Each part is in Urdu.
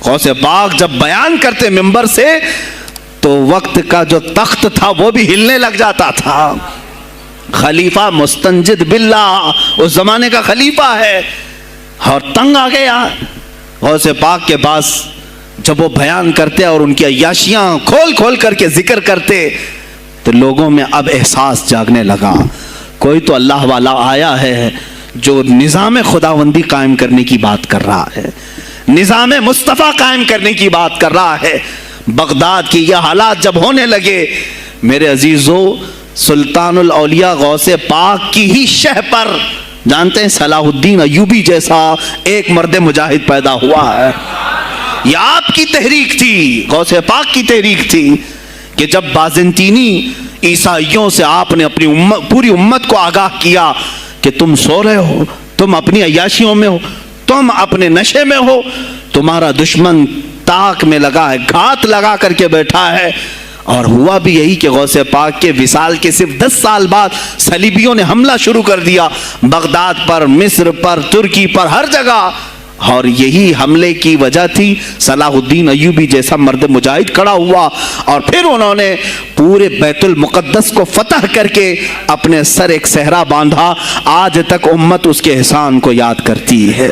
غوث پاک جب بیان کرتے منبر سے تو وقت کا جو تخت تھا وہ بھی ہلنے لگ جاتا تھا. خلیفہ مستنجد باللہ اس زمانے کا خلیفہ ہے اور تنگ آ گیا. غوث پاک کے پاس جب وہ بیان کرتے اور ان کی عیاشیاں کھول کھول کر کے ذکر کرتے تو لوگوں میں اب احساس جاگنے لگا کوئی تو اللہ والا آیا ہے جو نظام خداوندی قائم کرنے کی بات کر رہا ہے, نظام مصطفیٰ قائم کرنے کی بات کر رہا ہے. بغداد کی یہ حالات جب ہونے لگے میرے عزیزو, سلطان الاولیاء غوث پاک کی ہی شہ پر جانتے ہیں صلاح الدین ایوبی جیسا ایک مرد مجاہد پیدا ہوا ہے. یہ آپ کی تحریک تھی, غوث پاک کی تحریک تھی کہ جب بازنطینی عیسائیوں سے آپ نے اپنی پوری امت کو آگاہ کیا کہ تم سو رہے ہو, تم اپنی عیاشیوں میں ہو, تم اپنے نشے میں ہو, تمہارا دشمن تاک میں لگا ہے, گھات لگا کر کے بیٹھا ہے. اور ہوا بھی یہی کہ غوث پاک کے وصال کے صرف 10 سال بعد صلیبیوں نے حملہ شروع کر دیا بغداد پر, مصر پر, ترکی پر, ہر جگہ. اور یہی حملے کی وجہ تھی صلاح الدین ایوبی جیسا مرد مجاہد کھڑا ہوا اور پھر انہوں نے پورے بیت المقدس کو فتح کر کے اپنے سر ایک صحرا باندھا. آج تک امت اس کے احسان کو یاد کرتی ہے.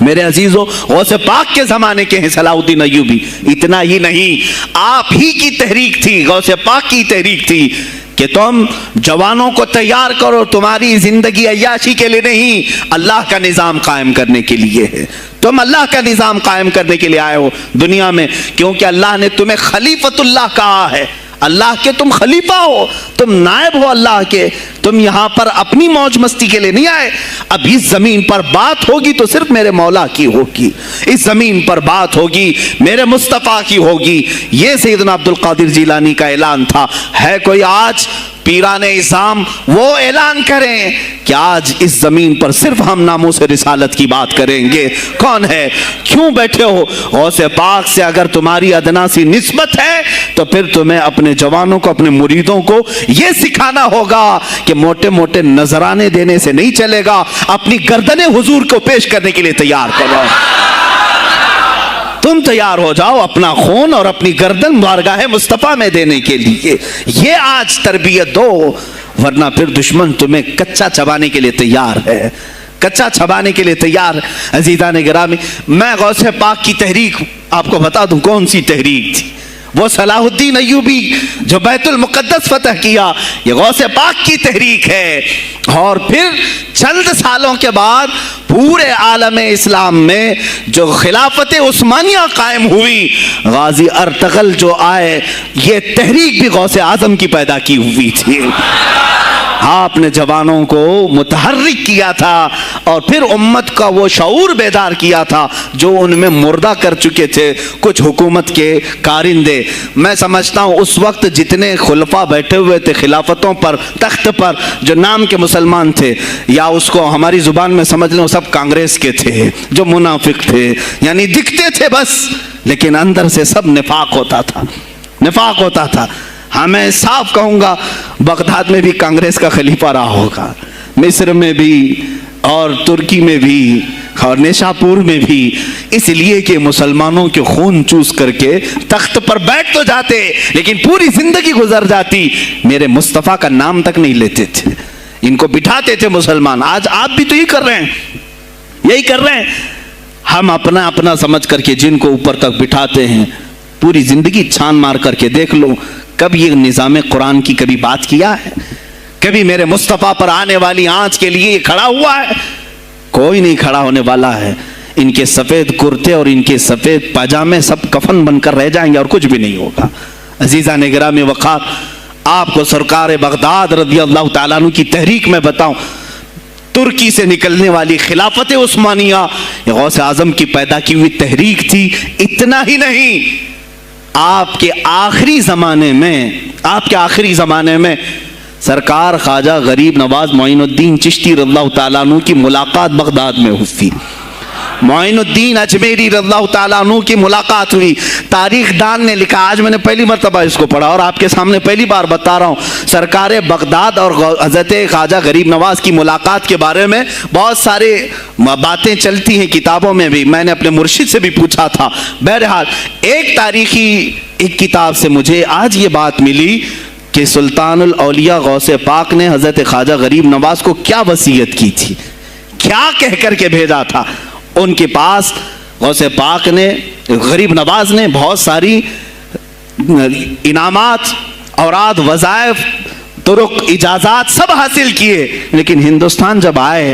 میرے عزیزو, غوث پاک کے زمانے کے ہیں صلاح الدین ایوبی. اتنا ہی نہیں, آپ ہی کی تحریک تھی, غوث پاک کی تحریک تھی کہ تم جوانوں کو تیار کرو, تمہاری زندگی عیاشی کے لیے نہیں, اللہ کا نظام قائم کرنے کے لیے ہے. تم اللہ کا نظام قائم کرنے کے لیے آئے ہو دنیا میں, کیونکہ اللہ نے تمہیں خلیفۃ اللہ کہا ہے. اللہ کے تم خلیفہ ہو, تم نائب ہو اللہ کے. تم یہاں پر اپنی موج مستی کے لیے نہیں آئے. اب اس زمین پر بات ہوگی تو صرف میرے مولا کی ہوگی, اس زمین پر بات ہوگی میرے مصطفیٰ کی ہوگی. یہ سیدنا عبد القادر جیلانی کا اعلان تھا. ہے کوئی آج پیران اسلام وہ اعلان کریں کہ آج اس زمین پر صرف ہم ناموس رسالت کی بات کریں گے؟ کون ہے؟ کیوں بیٹھے ہو؟ غوث پاک سے اگر تمہاری ادنا سی نسبت ہے تو پھر تمہیں اپنے جوانوں کو, اپنے مریدوں کو یہ سکھانا ہوگا کہ موٹے موٹے نذرانے دینے سے نہیں چلے گا, اپنی گردنیں حضور کو پیش کرنے کے لیے تیار کرو. تم تیار ہو جاؤ اپنا خون اور اپنی گردن بارگاہ مصطفیٰ میں دینے کے لیے. یہ آج تربیت دو, ورنہ پھر دشمن تمہیں کچا چبانے کے لیے تیار ہے, کچا چھبانے کے لیے تیار. عزیزان گرامی, میں غوث پاک کی تحریک آپ کو بتا دوں کون سی تحریک تھی. وہ صلاح الدین ایوبی جو بیت المقدس فتح کیا, یہ غوث پاک کی تحریک ہے. اور پھر چند سالوں کے بعد پورے عالم اسلام میں جو خلافت عثمانیہ قائم ہوئی, غازی ارطغرل جو آئے, یہ تحریک بھی غوث اعظم کی پیدا کی ہوئی تھی. آپ نے جوانوں کو متحرک کیا تھا اور پھر امت کا وہ شعور بیدار کیا تھا جو ان میں مردہ کر چکے تھے کچھ حکومت کے کارندے. میں سمجھتا ہوں اس وقت جتنے خلفاء بیٹھے ہوئے تھے خلافتوں پر, تخت پر, جو نام کے مسلمان تھے, یا اس کو ہماری زبان میں سمجھ لیں سب کانگریس کے تھے, جو منافق تھے, یعنی دکھتے تھے بس, لیکن اندر سے سب نفاق ہوتا تھا, نفاق ہوتا تھا. ہاں میں صاف کہوں گا, بغداد میں بھی کانگریس کا خلیفہ رہا ہوگا, مصر میں بھی اور ترکی میں بھی اور نیشاپور میں بھی, اس لیے کہ مسلمانوں کے خون چوس کر کے تخت پر بیٹھ تو جاتے لیکن پوری زندگی گزر جاتی, میرے مصطفیٰ کا نام تک نہیں لیتے تھے. ان کو بٹھاتے تھے مسلمان. آج آپ بھی تو یہی کر رہے ہیں, یہی کر رہے ہیں. ہم اپنا اپنا سمجھ کر کے جن کو اوپر تک بٹھاتے ہیں, پوری زندگی چھان مار کر کے دیکھ لو کب یہ نظام قرآن کی کبھی بات کیا ہے؟ کبھی میرے مصطفیٰ پر آنے والی آنچ کے لیے کھڑا ہوا ہے؟ کوئی نہیں کھڑا ہونے والا ہے. ان کے سفید کرتے اور ان کے سفید پاجامے سب کفن بن کر رہ جائیں گے اور کچھ بھی نہیں ہوگا. عزیزان گرامی وقار, آپ کو سرکار بغداد رضی اللہ تعالیٰ عنہ کی تحریک میں بتاؤں, ترکی سے نکلنے والی خلافت عثمانیہ یہ غوث اعظم کی پیدا کی ہوئی تحریک تھی. اتنا ہی نہیں, آپ کے آخری زمانے میں سرکار خواجہ غریب نواز معین الدین چشتی رضی اللہ تعالیٰ عنہ کی ملاقات بغداد میں ہوئی. معین الدین اجمیری رضی اللہ تعالیٰ عنہ کی ملاقات ہوئی. تاریخ دان نے لکھا, آج میں نے پہلی مرتبہ اس کو پڑھا اور آپ کے سامنے پہلی بار بتا رہا ہوں, سرکار بغداد اور حضرت خواجہ غریب نواز کی ملاقات کے بارے میں بہت سارے باتیں چلتی ہیں کتابوں میں بھی, میں نے اپنے مرشد سے بھی پوچھا تھا. بہرحال ایک تاریخی ایک کتاب سے مجھے آج یہ بات ملی کہ سلطان الاولیاء غوث پاک نے حضرت خواجہ غریب نواز کو کیا وصیت کی تھی, کیا کہہ کر کے بھیجا تھا. ان کے پاس غوث پاک نے, غریب نواز نے بہت ساری انعامات, اوراد, وظائف, طرق, اجازات سب حاصل کیے, لیکن ہندوستان جب آئے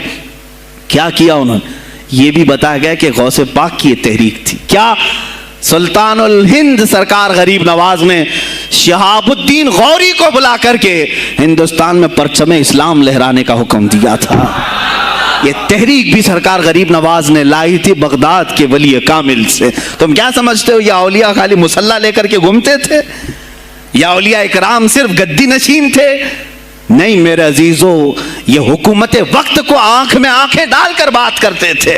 کیا کیا انہوں نے, یہ بھی بتایا گیا کہ غوث پاک کی یہ تحریک تھی. کیا؟ سلطان الہند سرکار غریب نواز نے شہاب الدین غوری کو بلا کر کے ہندوستان میں پرچم اسلام لہرانے کا حکم دیا تھا. یہ تحریک بھی سرکار غریب نواز نے لائی تھی بغداد کے ولی کامل سے. تم کیا سمجھتے ہو یہ اولیاء خالی مسلح لے کر کے گھومتے تھے, یا اولیاء اکرام صرف گدی نشین تھے؟ نہیں میرے عزیزو, یہ حکومت وقت کو آنکھ میں آنکھیں ڈال کر بات کرتے تھے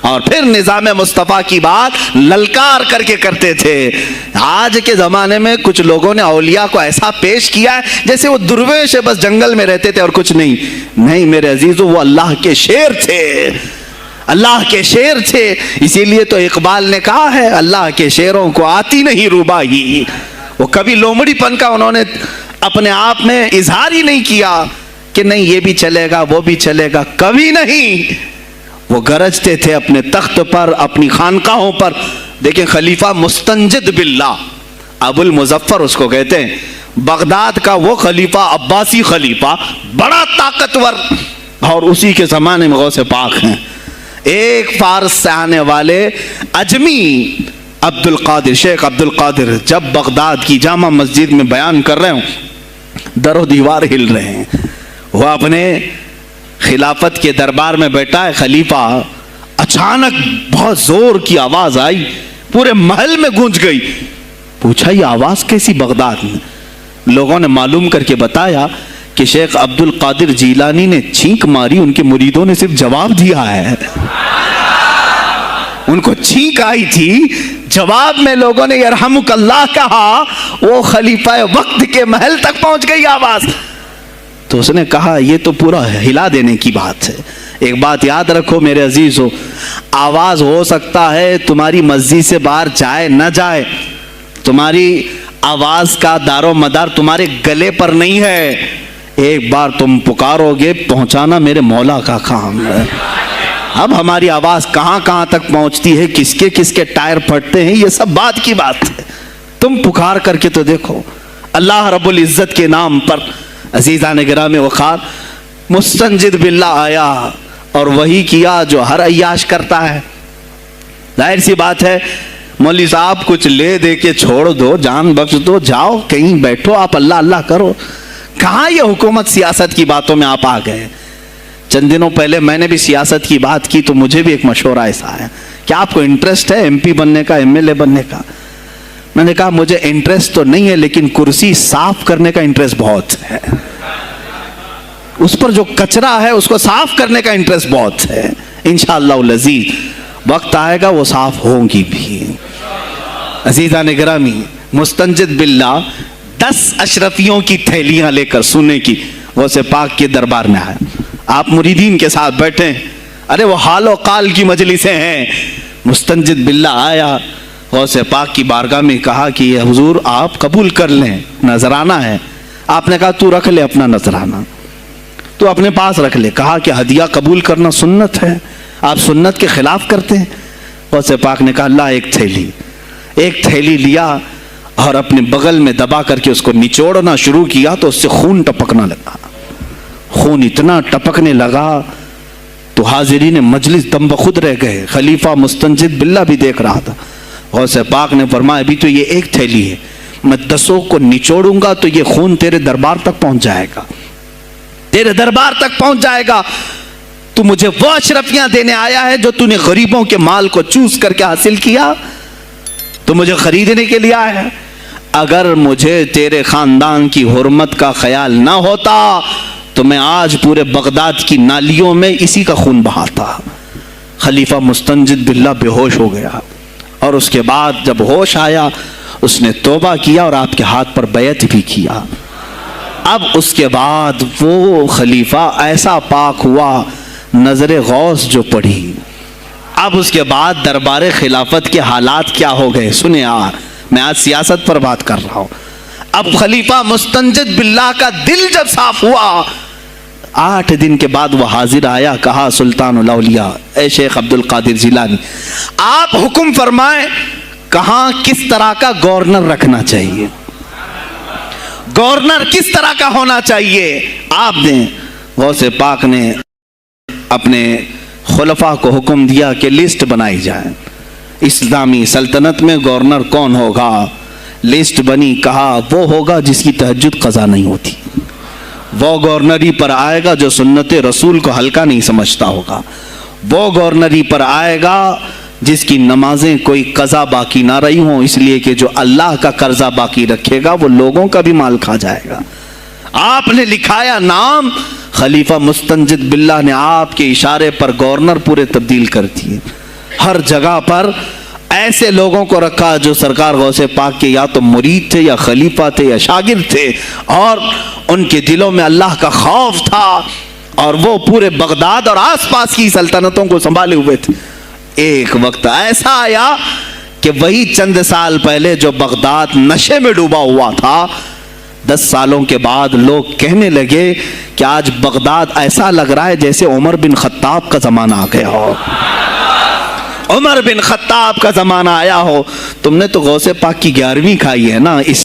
اور پھر نظام مصطفیٰ کی بات للکار کر کے کرتے تھے. آج کے زمانے میں کچھ لوگوں نے اولیاء کو ایسا پیش کیا ہے جیسے وہ درویش ہے, بس جنگل میں رہتے تھے اور کچھ نہیں. نہیں میرے عزیزو, وہ اللہ کے شیر تھے, اللہ کے شیر تھے. اسی لیے تو اقبال نے کہا ہے اللہ کے شیروں کو آتی نہیں روباہی. وہ کبھی لومڑی پن کا انہوں نے اپنے آپ میں اظہار ہی نہیں کیا کہ نہیں یہ بھی چلے گا وہ بھی چلے گا, کبھی نہیں. وہ گرجتے تھے اپنے تخت پر, اپنی خانقاہوں پر. دیکھیں خلیفہ مستنجد باللہ, ابو المظفر اس کو کہتے ہیں, بغداد کا وہ خلیفہ, عباسی خلیفہ, بڑا طاقتور, اور اسی کے زمانے میں غوث پاک ہیں. ایک فارس سے آنے والے اجمی عبد القادر, شیخ عبد القادر, جب بغداد کی جامع مسجد میں بیان کر رہے ہوں, در و دیوار ہل رہے ہیں. وہ اپنے خلافت کے دربار میں بیٹھا ہے خلیفہ, اچانک بہت زور کی آواز آئی, پورے محل میں گونج گئی. پوچھا یہ آواز کیسی بغداد میں؟ لوگوں نے معلوم کر کے بتایا کہ شیخ عبد القادر جیلانی نے چھینک ماری, ان کے مریدوں نے صرف جواب دیا ہے. ان کو چھینک آئی تھی, جواب میں لوگوں نے یرحمک اللہ کہا, وہ خلیفہ وقت کے محل تک پہنچ گئی آواز. تو اس نے کہا یہ تو پورا ہلا دینے کی بات ہے. ایک بات یاد رکھو میرے عزیزو, آواز ہو سکتا ہے تمہاری مسجد سے باہر جائے نہ جائے, تمہاری آواز کا دار و مدار تمہارے گلے پر نہیں ہے. ایک بار تم پکارو گے, پہنچانا میرے مولا کا کام ہے. اب ہماری آواز کہاں کہاں تک پہنچتی ہے, کس کے ٹائر پھٹتے ہیں, یہ سب بات کی بات ہے. تم پکار کر کے تو دیکھو. اللہ رب العزت کے نام پر عزیزان گرامی وقار مستنجد باللہ آیا اور وہی کیا جو ہر عیاش کرتا ہے. ظاہر سی بات ہے, مولوی صاحب کچھ لے دے کے چھوڑ دو, جان بخش دو, جاؤ کہیں بیٹھو, آپ اللہ اللہ کرو. کہاں یہ حکومت سیاست کی باتوں میں آپ آ گئے؟ چند دنوں پہلے میں نے بھی سیاست کی بات کی تو مجھے بھی ایک مشورہ ایسا ہے, کیا آپ کو انٹرسٹ ہے ایم پی بننے کا, ایم ایل اے بننے کا؟ میں نے کہا مجھے انٹرسٹ تو نہیں ہے, لیکن کرسی صاف کرنے کا انٹرسٹ بہت ہے. اس پر جو کچرا ہے اس کو صاف کرنے کا انٹرسٹ بہت ہے. انشاءاللہ العزیز وقت آئے گا وہ صاف ہوں گی بھی. عزیزان گرامی, مستنجد باللہ 10 اشرفیوں کی تھیلیاں لے کر سونے کی غوث پاک کے دربار میں آیا. آپ مریدین کے ساتھ بیٹھے, ارے وہ حال و قال کی مجلسیں ہیں. مستنجد باللہ آیا, غوث پاک کی بارگاہ میں کہا کہ یہ حضور آپ قبول کر لیں, نذرانہ ہے. آپ نے کہا تو رکھ لے اپنا نذرانہ, تو اپنے پاس رکھ لے. کہا کہ ہدیہ قبول کرنا سنت ہے, آپ سنت کے خلاف کرتے ہیں. غوث پاک نے کہا اللہ ایک تھیلی لیا اور اپنے بغل میں دبا کر کے اس کو نچوڑنا شروع کیا تو اس سے خون ٹپکنا لگا. خون اتنا ٹپکنے لگا تو حاضرین مجلس دم بخود رہ گئے. خلیفہ مستنجد باللہ بھی دیکھ رہا تھا. غوث پاک نے فرمایا ابھی تو یہ ایک تھیلی ہے, میں 10 کو نچوڑوں گا تو یہ خون تیرے دربار تک پہنچ جائے گا, تیرے دربار تک پہنچ جائے گا. تو مجھے وہ اشرفیاں دینے آیا ہے جو تو نے غریبوں کے مال کو چوس کر کے حاصل کیا, تو مجھے خریدنے کے لیے آیا ہے. اگر مجھے تیرے خاندان کی حرمت کا خیال نہ ہوتا تو میں آج پورے بغداد کی نالیوں میں اسی کا خون بہاتا. خلیفہ مستنجد باللہ بے ہوش ہو گیا، اور اس کے بعد جب ہوش آیا اس نے توبہ کیا اور آپ کے ہاتھ پر بیعت بھی کیا۔ اب اس کے بعد وہ خلیفہ ایسا پاک ہوا، نظر غوث جو پڑھی۔ اب اس کے بعد دربار خلافت کے حالات کیا ہو گئے سنیں یار، میں آج سیاست پر بات کر رہا ہوں۔ اب خلیفہ مستنجد باللہ کا دل جب صاف ہوا، 8 دن کے بعد وہ حاضر آیا، کہا سلطان الاولیاء اے شیخ عبد القادر جیلانی، آپ حکم فرمائیں کہاں کس طرح کا گورنر رکھنا چاہیے، گورنر کس طرح کا ہونا چاہیے۔ آپ نے غوث پاک نے اپنے خلفاء کو حکم دیا کہ لسٹ بنائی جائے، اسلامی سلطنت میں گورنر کون ہوگا، لسٹ بنی، کہا وہ ہوگا جس کی تہجد قضا نہیں ہوتی، وہ گورنری پر آئے گا جو سنت رسول کو ہلکا نہیں سمجھتا ہوگا، وہ گورنری پر آئے گا جس کی نمازیں کوئی قضا باقی نہ رہی ہوں، اس لیے کہ جو اللہ کا قرضہ باقی رکھے گا وہ لوگوں کا بھی مال کھا جائے گا۔ آپ نے لکھایا نام، خلیفہ مستنجد باللہ نے آپ کے اشارے پر گورنر پورے تبدیل کر دیے، ہر جگہ پر ایسے لوگوں کو رکھا جو سرکار غوث پاک کے یا تو مرید تھے یا خلیفہ تھے یا شاگرد تھے، اور ان کے دلوں میں اللہ کا خوف تھا، اور وہ پورے بغداد اور آس پاس کی سلطنتوں کو سنبھالے ہوئے تھے۔ ایک وقت ایسا آیا کہ وہی چند سال پہلے جو بغداد نشے میں ڈوبا ہوا تھا، 10 سالوں کے بعد لوگ کہنے لگے کہ آج بغداد ایسا لگ رہا ہے جیسے عمر بن خطاب کا زمانہ آ گیا ہو، عمر بن خطاب کا زمانہ آیا ہو۔ تم نے تو غوث پاک کی 11ویں کھائی ہے نا، اس